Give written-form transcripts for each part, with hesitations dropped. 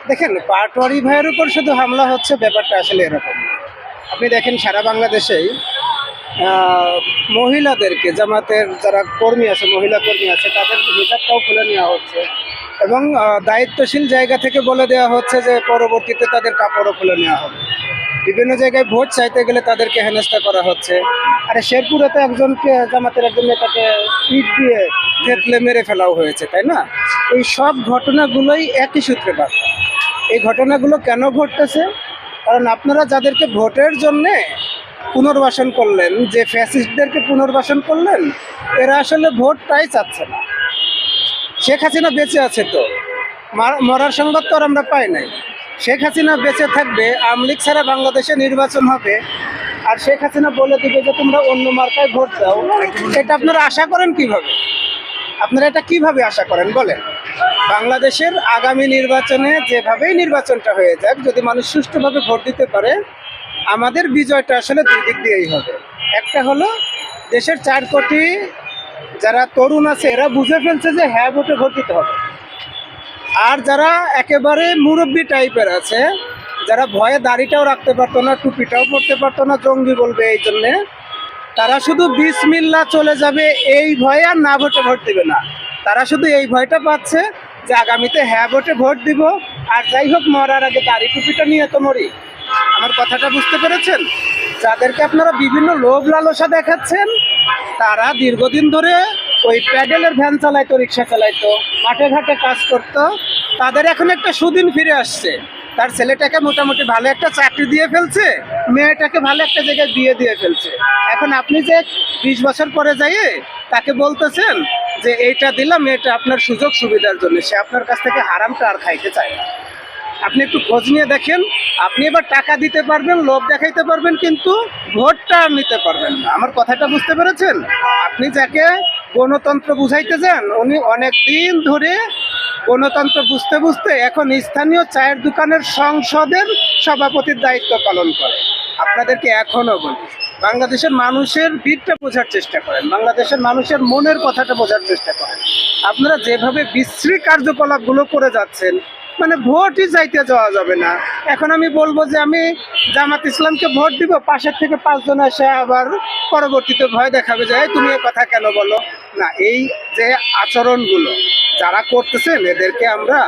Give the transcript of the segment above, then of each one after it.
দেখেন, পাটোয়ারি ভাইয়ের উপর শুধু হামলা হচ্ছে, ব্যাপারটা আসলে এরকম না। আপনি দেখেন সারা বাংলাদেশেই আহ, মহিলাদেরকে, জামাতের যারা কর্মী আছে, মহিলা কর্মী আছে, তাদের হিসাবটাও খুলে নেওয়া হচ্ছে এবং দায়িত্বশীল জায়গা থেকে বলে দেওয়া হচ্ছে যে পরবর্তীতে তাদের কাপড়ও খুলে নেওয়া হবে। বিভিন্ন জায়গায় ভোট চাইতে গেলে তাদেরকে হেনস্থা করা হচ্ছে। আরে শেরপুরে তো একজনকে, জামাতের একজন নেতাকে ইট দিয়ে থেতলে মেরে ফেলাও হয়েছে, তাই না? এই সব ঘটনাগুলোই একই সূত্রে বাঁধা। এই ঘটনাগুলো কেন ঘটতেছে? কারণ আপনারা যাদেরকে ভোটের জন্যে পুনর্বাসন করলেন, যে ফ্যাসিস্টদেরকে পুনর্বাসন করলেন, এরা আসলে ভোটটাই চাচ্ছে না। শেখ হাসিনা বেঁচে আছে তো, মরার সংবাদ তো আর আমরা পাই নাই। শেখ হাসিনা বেঁচে থাকবে, আওয়ামী লীগ ছাড়া বাংলাদেশে নির্বাচন হবে, আর শেখ হাসিনা বলে দিবে যে তোমরা অন্য মার্কায় ভোট দাও। এটা আপনারা আশা করেন কিভাবে? আপনারা এটা কিভাবে আশা করেন বলেন? বাংলাদেশের আগামী নির্বাচনে যেভাবেই নির্বাচনটা হয়ে যাক, যদি মানুষ সুষ্ঠুভাবে ভোট দিতে পারে, আমাদের বিজয়টা আসলে দুই দিক দিয়েই হবে। একটা হলো দেশের 4 কোটি যারা তরুণ আছে, এরা বুঝে ফেলছে যে হ্যাঁ ভোটে ভোট দিতে হবে। আর যারা একেবারে মুরব্বী টাইপের আছে, যারা ভয়ে দাড়িটাও রাখতে পারতো না, টুপিটাও পরতে পারতো না, জঙ্গি বলবে এই জন্যে, তারা শুধু বিসমিল্লাহ চলে যাবে এই ভয়ে, আর না ভোটে ভোট দিবে না। তারা শুধু এই ভয়টা পাচ্ছে যে আগামীতে হ্যাঁ ভোটে ভোট দিব, আর যাই হোক মরার আগে দাড়ি টুপিটা নিয়ে তো মরি। আমার কথাটা বুঝতে পেরেছেন? যাদেরকে আপনারা বিভিন্ন লোভ লালসা দেখাচ্ছেন, তারা দীর্ঘদিন ধরে ওই প্যাডেলের ভ্যান চালাইতো, রিক্সা চালাইতো, মাঠে ঘাটে কাজ করতো, তাদের এখন একটা সুদিন ফিরে আসছে। তার ছেলেটাকে মোটামুটি ভালো একটা চাকরি দিয়ে ফেলছে, মেয়েটাকে ভালো একটা জায়গায় বিয়ে দিয়ে ফেলছে। এখন আপনি যে 20 বছর পরে যাইয়ে তাকে বলতেছেন যে এইটা দিলাম, এটা আপনার সুযোগ সুবিধার জন্য, সে আপনার কাছ থেকে হারামটা আর খাইতে চায় না। আপনি একটু খোঁজ নিয়ে দেখেন, আপনি এবার টাকা দিতে পারবেন, লোভ দেখাইতে পারবেন, কিন্তু ভোটটা আর নিতে পারবেন না। আমার কথাটা বুঝতে পেরেছেন? আপনি যাকে গণতন্ত্র বুঝাইতে যান, উনি অনেক দিন ধরে গণতন্ত্র বুঝতে বুঝতে এখন স্থানীয় চায়ের দোকানের সংসদের সভাপতির দায়িত্ব পালন করে। আপনাদেরকে এখনও বলি, বাংলাদেশের মানুষের ভিড়টা বোঝার চেষ্টা করেন, বাংলাদেশের মানুষের মনের কথাটা বোঝার চেষ্টা করেন। আপনারা যেভাবে বিশ্রী কার্যকলাপগুলো করে যাচ্ছেন, মানে ভোটই চাইতে যাওয়া যাবে না। এখন আমি বলবো যে আমি জামাত ইসলামকে ভোট দিব, পাশের থেকে 5 জন এসে আবার পরবর্তীতে ভয় দেখাবে যে তুমি এ কথা কেন বলো না। এই যে আচরণগুলো যারা করতেছেন, এদেরকে আমরা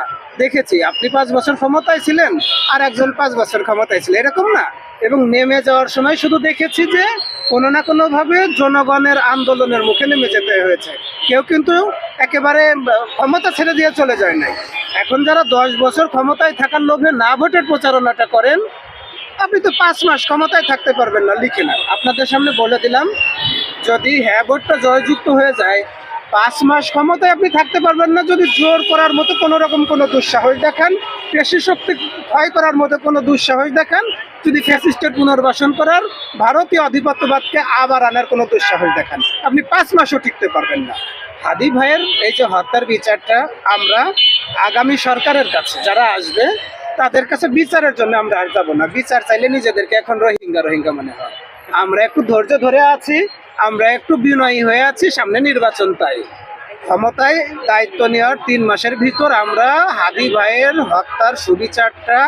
দেখেছি। আপনি 5 বছর ক্ষমতায় ছিলেন, আর একজন 5 বছর ক্ষমতায় ছিলেন, এরকম না। এবং নেমে যাওয়ার সময় শুধু দেখেছি যে কোনো না কোনোভাবে জনগণের আন্দোলনের মুখে নেমে যেতে হয়েছে। কেউ কিন্তু একেবারে ক্ষমতা ছেড়ে দিয়ে চলে যায় নাই। এখন যারা 10 বছর ক্ষমতায় থাকার লোভে না ভোটের প্রচারণাটা করেন, আপনি তো 5 মাস ক্ষমতায় থাকতে পারবেন না, লিখে না। আপনাদের সামনে বলে দিলাম, যদি হ্যাঁ ভোটটা জয়যুক্ত হয়ে যায়, 5 মাস ক্ষমতায় আপনি থাকতে পারবেন না। যদি জোর করার মতো কোনো রকম কোনো দুঃসাহস দেখান, পেশি শক্তি ক্ষয় করার মতো কোনো দুঃসাহস দেখান, যদি ফ্যাসিস্টের পুনর্বাসন করার, ভারতীয় আধিপত্যবাদকে আবার আনার কোনো দুঃসাহস দেখান, আপনি 5 মাসও টিকতে পারবেন না। হাদি ভাইয়ের এই যে হত্যার বিচারটা আমরা আগামী সরকারের কাছে যারা আসবে তাদের কাছে বিচারের জন্য আমরা আর যাবো না। বিচার চাইলে নিজেদেরকে এখন রোহিঙ্গা রোহিঙ্গা মনে হয়। আমরা একটু ধৈর্য ধরে আছি, আমরা একটু বিনয়ী হয়ে আছি, সামনে নির্বাচন, তাই ক্ষমতায় দায়িত্ব নেওয়ার 3 মাসের ভিতর আমরা হাদি ভাইয়ের হত্যার সুবিচারটা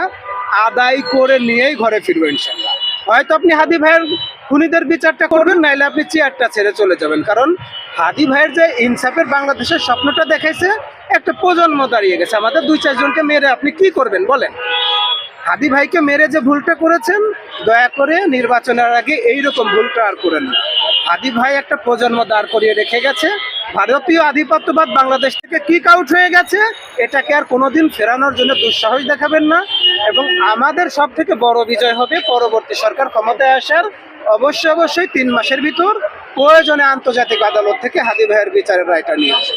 আদায় করে নিয়েই ঘরে ফিরবো ইনশাল্লাহ। হয়তো আপনি হাদি ভাইয়ের খুনিদের বিচারটা করবেন, নাইলে আপনি চেয়ারটা ছেড়ে চলে যাবেন। কারণ হাদি ভাইয়ের যে ইনসাফের বাংলাদেশের স্বপ্নটা দেখাইছে, একটা প্রজন্ম দাঁড়িয়ে গেছে। আমাদের 2-4 জনকে মেরে আপনি কি করবেন বলেন? হাদি ভাইকে মেরে যে ভুলটা করেছেন, দয়া করে নির্বাচনের আগে এইরকম ভুলটা আর করেন না। হাদি ভাই একটা প্রজন্ম দাঁড় করিয়ে রেখে গেছে। ভারতীয় আধিপত্যবাদ বাংলাদেশ থেকে কিক আউট হয়ে গেছে, এটাকে আর কোনোদিন ফেরানোর জন্য দুঃসাহস দেখাবেন না। এবং আমাদের সব থেকে বড় বিজয় হবে পরবর্তী সরকার ক্ষমতায় আসার অবশ্যই 3 মাসের ভিতর প্রয়োজনে আন্তর্জাতিক আদালত থেকে হাদি ভাইয়ের বিচারের রায়টা নিয়ে আসে।